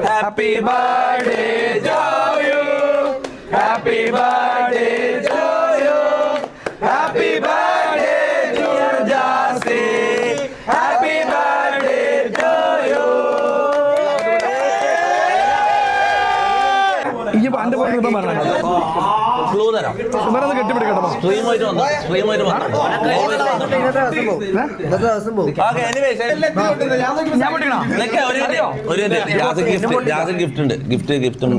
Happy birthday to you. Happy birthday to you. Happy birthday to Jasi. Happy birthday to you. ഈ പാന്റെ പോലെ flu തരാം കെട്ടിപ്പിടിക്കട്ടോ സ്ട്രീമായിട്ട് വന്നു സ്ട്രീമായിട്ട് വന്നു. Gift ഉണ്ട് ഗിഫ്റ്റ് ഉണ്ട്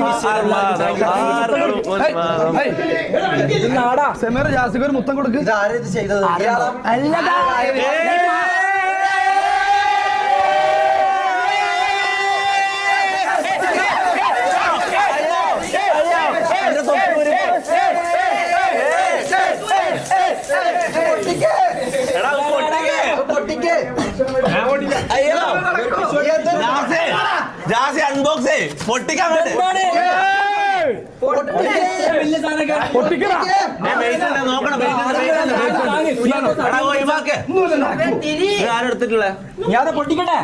മച്ചാരെ സെമീർ ജാസിക്ക് ഒരു മുത്തം കൊടുക്ക്. ജാസി അൺബോക്സ് പൊട്ടിക്കാൻ ആരെടുത്തിട്ടുള്ള ഞാൻ പൊട്ടിക്കട്ടെ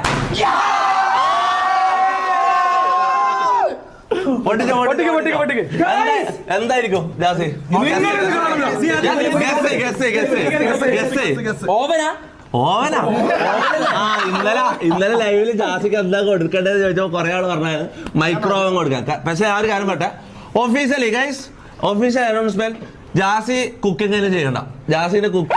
എന്തായിരിക്കും ജാസി? ഓവനാ? ഇന്നലെ ലൈവില് ജാസിക്ക് എന്താ കൊടുക്കേണ്ടത് ചോദിച്ചപ്പോ കുറെ ആള് പറഞ്ഞത് മൈക്രോവേവ് കൊടുക്കാൻ. പക്ഷെ ആ ഒരു കാര്യം പറ്റേ officially guys official announcement Jasi cooking തന്നെ ചെയ്യണ്ട. ജാസിന്റെ കുക്ക്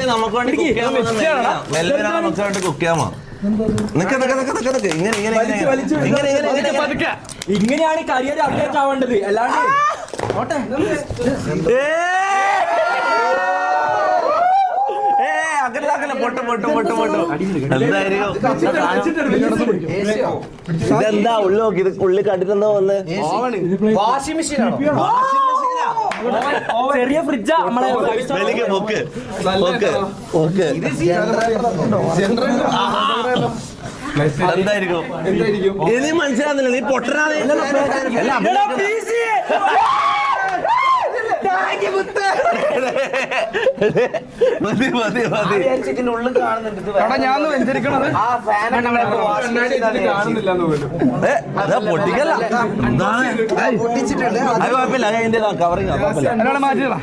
നമുക്ക് വേണ്ടി കുക്ക് ചെയ്യാമോ? ഇങ്ങനെയാണ് കരിയർ അപ്ഡേറ്റ് ആവേണ്ടത്. അല്ലാണ്ട് ഇതെന്താ ഉള്ളു നോക്കി ഇത് ഉള്ളി കണ്ടിട്ടെന്താ വന്ന് വാഷിംഗ് മെഷീനാണോ? ചെറിയ ഫ്രിഡ്ജാ നമ്മളെ എന്തായിരിക്കും ഇനി മനസ്സിലാകുന്നില്ല. നീ പൊട്ടനാണ്. ഞാൻ വെഞ്ചരിക്കണത് പൊട്ടിക്കല്ല കവറിങ് മാറ്റിയതാ.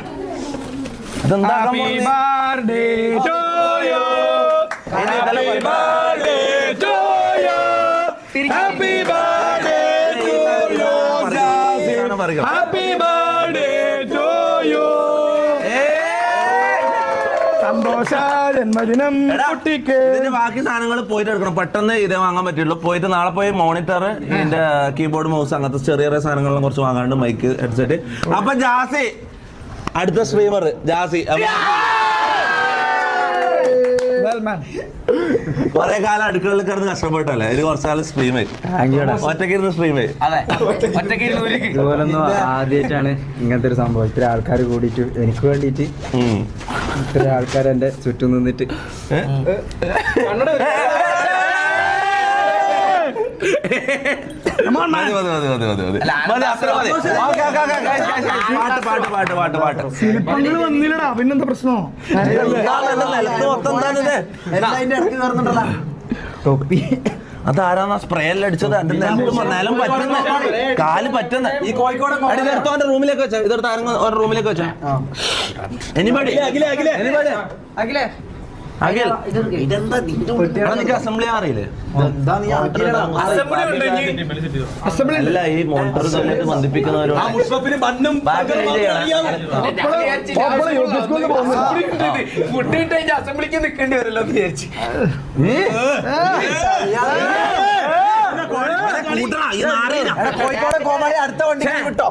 ജന്മദിനം ഇതിന്റെ ബാക്കി സാധനങ്ങൾ പോയിട്ട് എടുക്കണം. പെട്ടെന്ന് ഇതേ വാങ്ങാൻ പറ്റുള്ളൂ. പോയിട്ട് നാളെ പോയി മോണിറ്റർ, ഇതിന്റെ കീബോർഡ്, മൗസ്, അങ്ങനത്തെ ചെറിയ ചെറിയ സാധനങ്ങളും കുറച്ച് വാങ്ങാണ്ട്, മൈക്ക്, ഹെഡ്സെറ്റ്. അപ്പൊ ജാസി അടുത്ത സ്ട്രീമർ ജാസി കൊറേ കാലം അടുക്കളയിൽ കിടന്ന് കഷ്ടപ്പെട്ടല്ലേ. ഇത് കുറച്ചാലും സ്ട്രീം ആയി ഒറ്റക്കിരുന്ന് സ്ട്രീം ആയി. ഇതുപോലൊന്നും ആദ്യമായിട്ടാണ് ഇങ്ങനത്തെ ഒരു സംഭവം. ഇത്ര ആൾക്കാർ കൂടിയിട്ട് എനിക്ക് വേണ്ടിയിട്ട് ഇത്ര ആൾക്കാർ എന്റെ ചുറ്റും നിന്നിട്ട് വന്നില്ലടാ. പിന്നെന്താ പ്രശ്നമോ? തൊപ്പി അതാരാ സ്പ്രേ എല്ലാം അടിച്ചത്? നിലം പറ്റുന്ന കാല് പറ്റുന്ന ഈ കോഴിക്കോട് ഇതെടുത്തോ അവന്റെ റൂമിലേക്ക് വെച്ചാ. ഇതെടുത്ത് ആരെങ്കിലും അവരുടെ റൂമിലേക്ക് വെച്ചാ. എനിബഡി അസംബ്ലി അറിയില്ലേ? അല്ല ഈ മോട്ടോർ ബന്ധിപ്പിക്കുന്നവരോട് അസംബ്ലിക്ക് നിൽക്കേണ്ടി വരല്ലോ എന്ന് വിചാരിച്ചു. കോഴിക്കോട് കോമാളി അടുത്ത വണ്ടി വിട്ടോ.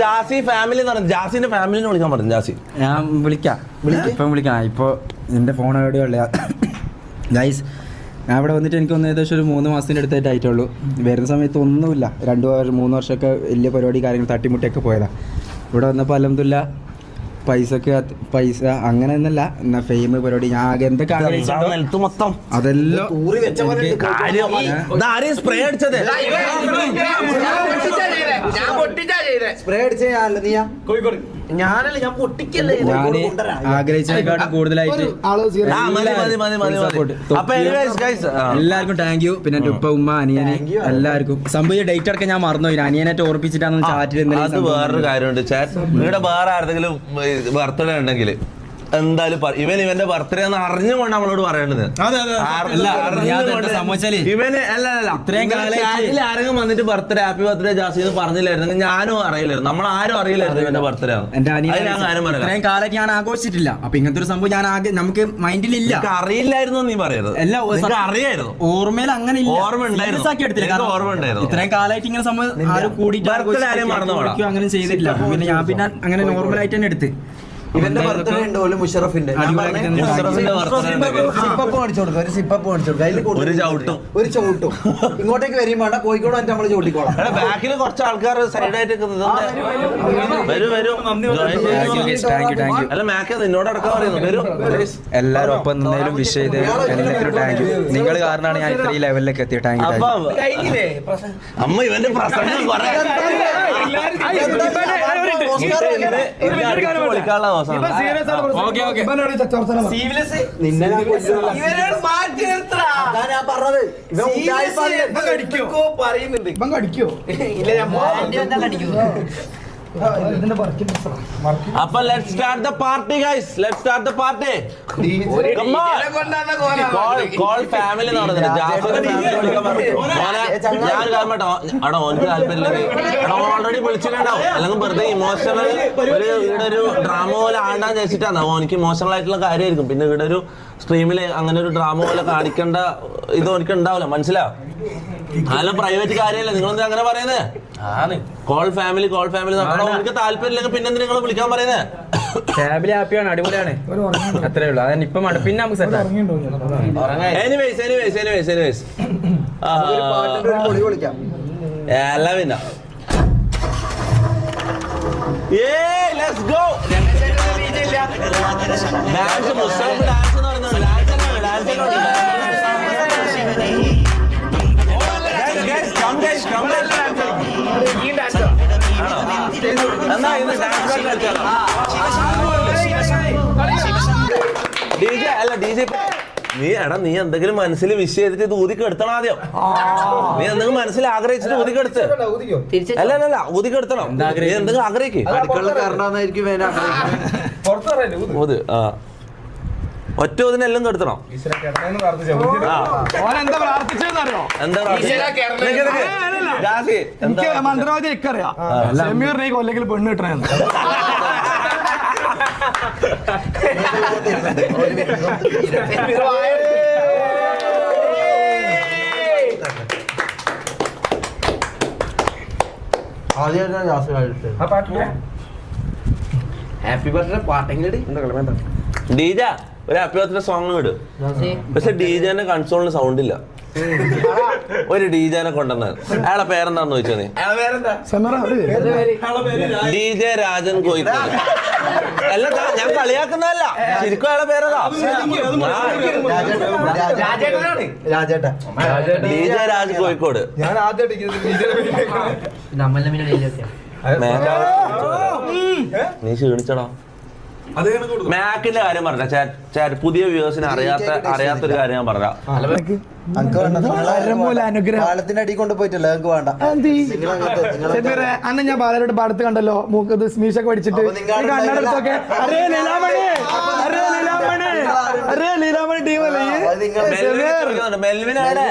ജാസി ഫാമിലി എന്ന് പറഞ്ഞു. ജാസിന്റെ ഫാമിലിനെ വിളിക്കാൻ പറഞ്ഞു. ജാസി ഞാൻ വിളിക്കാം. ഇപ്പം വിളിക്കാം. ഇപ്പോൾ എൻ്റെ ഫോൺ എവിടെയോ ഉള്ള ഗൈസ് ഞാൻ ഇവിടെ വന്നിട്ട് എനിക്കൊന്ന് ഏകദേശം ഒരു 3 മാസത്തിൻ്റെ അടുത്തായിട്ട് ആയിട്ടുള്ളൂ. വരുന്ന സമയത്ത് ഒന്നുമില്ല, 2-3 വർഷമൊക്കെ വലിയ പരിപാടി കാര്യങ്ങൾ തട്ടിമുട്ടിയൊക്കെ പോയതാണ്. ഇവിടെ വന്നപ്പോൾ അൽഹംദുലില്ലാ പൈസ അങ്ങനെ ഒന്നല്ല, എന്നാ ഫെയിം പരിപാടി ഞാൻ ആകെ എന്തൊക്കെ നിലത്ത് മൊത്തം അതെല്ലാം സ്പ്രേ അടിച്ചത് ഞാൻ ആഗ്രഹിച്ചതിനെക്കാട്ടും കൂടുതലായിട്ട് എല്ലാവർക്കും താങ്ക് യു. പിന്നെ എന്റെ ഉപ്പ ഉമ്മ അനിയന് എല്ലാവർക്കും സംഭവിച്ച ഡേറ്റ് അടക്കം ഞാൻ മറന്നുപോയി. അനിയനായിട്ട് ഓർപ്പിച്ചിട്ടാണ് ചാറ്റിൽ. അത് വേറൊരു കാര്യമുണ്ട് ചാറ്റ്, നിങ്ങളുടെ വേറെ ആരെങ്കിലും ബർത്ത്ഡേ ഉണ്ടെങ്കിൽ എന്തായാലും ഇവന്റെ ബർത്ത്ഡേ എന്ന് അറിഞ്ഞുകൊണ്ട് നമ്മളോട് പറയേണ്ടത്. ഇവന് ആരെങ്കിലും വന്നിട്ട് ബർത്ത്ഡേ ഹാപ്പി ബർത്ത്ഡേ ജാസി എന്ന് പറഞ്ഞില്ലായിരുന്നു, ഞാനും അറിയില്ലായിരുന്നു, നമ്മളാരും അറിയില്ലായിരുന്നു ഇവന്റെ ബർത്ത്ഡേ ആണ്. ഇത്രയും കാലത്ത് ഞാൻ ആഘോഷിച്ചിട്ടില്ല. അപ്പൊ ഇങ്ങനത്തെ ഒരു സംഭവം ഞാൻ നമുക്ക് മൈൻഡിലില്ല. അറിയില്ലായിരുന്നു നീ പറയുന്നത്, അറിയായിരുന്നു, ഓർമ്മയിൽ അങ്ങനെ ഓർമ്മ ഉണ്ടായിരുന്നു. ഇത്രയും കാലമായിട്ട് ഇങ്ങനെ സംഭവം ആരും കൂടിയിട്ട് അങ്ങനെ ചെയ്തിട്ടില്ല. പിന്നെ ഞാൻ പിന്നെ അങ്ങനെ നോർമൽ ആയിട്ട് തന്നെ എടുത്ത്. ഇവന്റെ ബർത്ത്ഡേ ഉണ്ട് പോലും മുഷറഫിന്റെ. ഒരു ചവിട്ടും ഇങ്ങോട്ടേക്ക് വരും വേണ്ട, കോഴിക്കോട് വന്നിട്ട് നമ്മള് ചവിട്ടിക്കോളാം. ബാക്കിൽ കുറച്ച് ആൾക്കാർ സൈഡായിട്ട് അല്ല മാക്ക് നിന്നോട് അടക്കം പറയുന്നു. എല്ലാരും ഒപ്പം നിന്നതിലും വിഷ് ചെയ്ത് എല്ലാത്തിനും താങ്ക് യു. നിങ്ങൾ കാരണമാണ് ഞാൻ ഇത്ര ഈ ലെവലിലേക്ക് എത്തിയത്. Thank you. അമ്മ ഇവന്റെ പ്രസംഗം വിളിക്കാനുള്ള അപ്പൊ let's start the party guys, let's start the party. Call family എന്ന് പറയുന്നത് ഞാൻ കാരണട്ടോ അവിടെ ഓനക്ക് താല്പര്യമില്ലേ ഓൾറെഡി വിളിച്ചിട്ടുണ്ടാവും, അല്ലെങ്കിൽ വെറുതെ ഇമോഷണൽ ഇവിടെ ഒരു ഡ്രാമ പോലെ ആണ്ടാൻ ചോദിച്ചിട്ടാണ്. ഓനിക്ക് ഇമോഷണൽ ആയിട്ടുള്ള കാര്യമായിരിക്കും. പിന്നെ ഇവിടെ ഒരു സ്ട്രീമില് അങ്ങനെ ഒരു ഡ്രാമ പോലെ കാണിക്കേണ്ട ഇത് എനിക്ക് ഉണ്ടാവില്ല, മനസ്സിലാവും. അതെല്ലാം പ്രൈവറ്റ് കാര്യമല്ല, നിങ്ങളെന്താ അങ്ങനെ പറയുന്നത്? കോൾ ഫാമിലി എനിക്ക് താല്പര്യമില്ലെങ്കിൽ പിന്നെ നിങ്ങൾ വിളിക്കാൻ പറയുന്നത്? ഫാമിലി ഹാപ്പിയാണ്, അടിപൊളിയാണ്, അത്രേ ഉള്ളൂ. അതെ ഇപ്പൊ പിന്നെ നമുക്ക് എല്ലാം പിന്നെ let's go. Dance Muslim dance എന്ന് പറയുന്നത് നീ എന്തെങ്കിലും മനസ്സിൽ വിഷ് ചെയ്തിട്ട് ഇത് ഊതിക്കെടുത്തണം ആദ്യം. നീ എന്തെങ്കിലും മനസ്സിൽ ആഗ്രഹിച്ചിട്ട് ഊതിക്കെടുത്ത് അല്ല ഊതിക്കെടുത്തണം. നീ എന്തെങ്കിലും ആഗ്രഹിക്കും ഒറ്റ ഇതിനെല്ലാം കെടുത്തണം. മന്ത്രവാദി എനിക്കറിയാം, ഷമീറിനെ കൊല്ലെങ്കിൽ പെണ്ണ് കിട്ടണ. ഹാപ്പി ബർത്ത്ഡേ പാട്ടെങ്കിലും ഡീജ ഒരു ഹാപ്പി ബർത്ത്ഡേ സോങ് ഇട്. പക്ഷെ ഡീജന്റെ കൺസോളിന് സൗണ്ട് ഇല്ല. ഒരു ഡീജനെ കൊണ്ടുവന്ന അയാളെ പേരെന്താന്ന് ചോദിച്ചോ നീ? DJ രാജൻ കോഴിക്കോട്. അല്ല ഞാൻ കളിയാക്കുന്നതല്ല, ശരിക്കും അയാളെ പേരതാ DJ രാജ് കോഴിക്കോട്. നീ ക്ഷീണിച്ചടാ. മാക്കിന്റെ കാര്യം പറഞ്ഞ പുതിയ വ്യൂവേഴ്സിന് അറിയാത്തൊരു കാര്യം ഞാൻ പറഞ്ഞ പാലത്തിന്റെ അടി കൊണ്ട് പോയിട്ടല്ലോ ഞങ്ങൾക്ക് വേണ്ട. അന്ന് ഞാൻ ബാലരുടെ പാടത്ത് കണ്ടല്ലോ, മൂക്കത് സ്മീഷൊക്കെ പഠിച്ചിട്ട് കണ്ണെടുത്തൊക്കെ ടീമല്ലേ. മെൽവിനാണ്